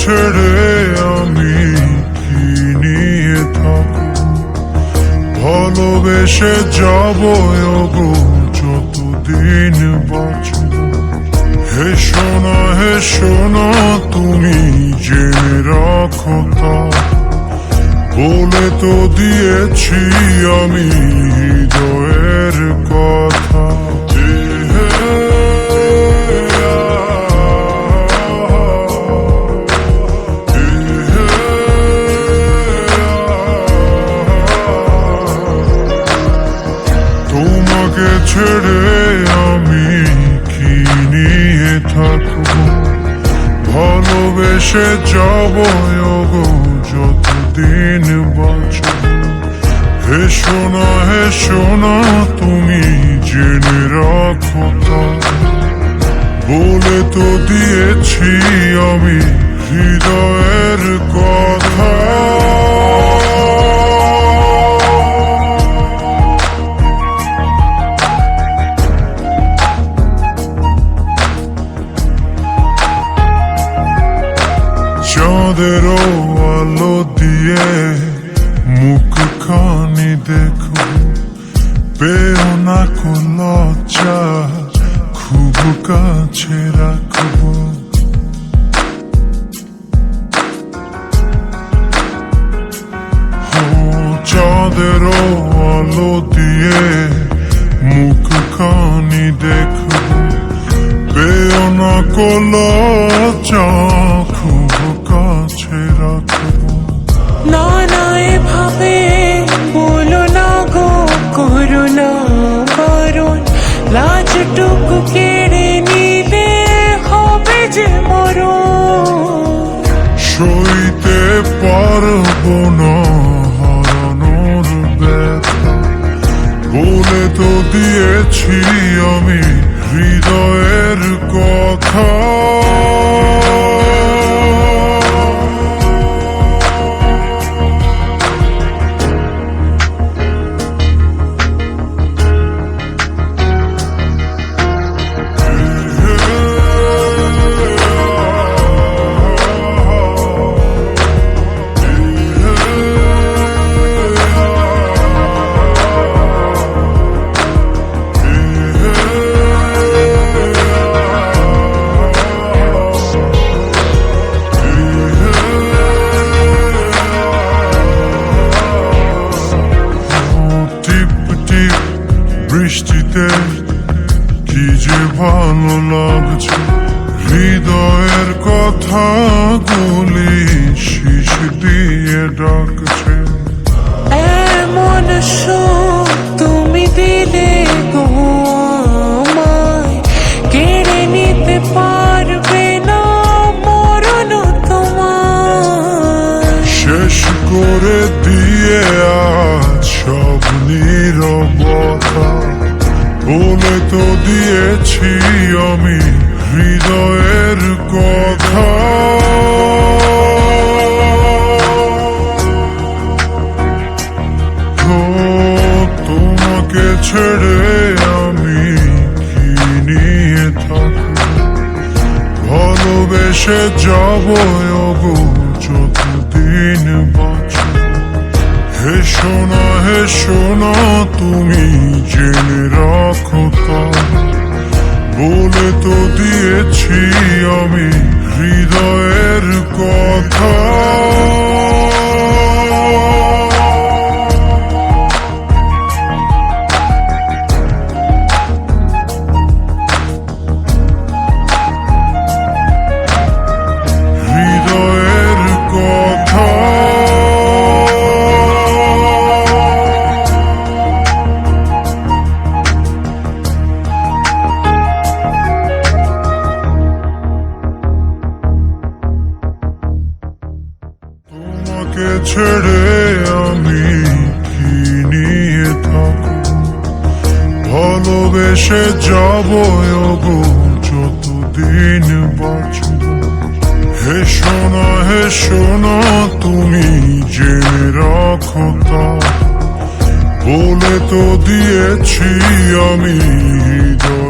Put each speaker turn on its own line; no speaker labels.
ছেড়ে আমি কি নিয়ে থাকব, ভালোবেসে যাব গো যতদিন বাঁচব। হে সোনা তুমি জেনে রাখো তা, বলে তো দিয়েছি আমি হৃদয়ের কথা। তোমাকে ছেড়ে আমি কি নিয়ে থাকব, ভালোবেসে যাব গো যতদিন বাঁচব। হে সোনা তুমি জেনে রাখো তা, বলে তো দিয়েছি আমি হৃদয়ের কথা। চাঁদের আলো দিয়ে মুখখানি দেখো, পেও না কোন লজ্জা, খুব কাছে রাখবো। চাঁদের আলো দিয়ে মুখখানি দেখো, পেও না কোন লজ্জা, খুব কাছে রাখবো।
না না এভাবে বলো না গো, করো না বারণ, লাজটুকু কেড়ে নিলে হবে যে মরণ।
সইতে পারবো না হারানোর ব্যথা, বলে তো দিয়েছি আমি হৃদয়ের কথা। বৃষ্টিতে কি যে ভালো লাগছে, হৃদয়ের কথা গুলি শীষ দিয়ে ডাকছে।
এমন সুখ তুমি দিলে গো আমায়, কেড়ে নিতে পারবে না মরণ তোমার।
শেষ করে দিয়ে আজ সব নীরবতা, বলে তো দিয়েছি আমি হৃদয়ের কথা। তোমাকে ছেড়ে আমি কি নিয়ে থাকব, ভালোবেসে যাব গো যতদিন বাঁচব। হে সোনা তুমি জেনে রাখো তা, বলে তো দিয়েছি আমি হৃদয়ের কথা। হৃদয়ের কথা। তোমাকে ছেড়ে আমি কি নিয়ে থাকব, ভালোবেসে যাব গো যতদিন বাঁচব। হে সোনা তুমি জেনে রাখো তা, বলে তো দিয়েছি আমি হৃদয়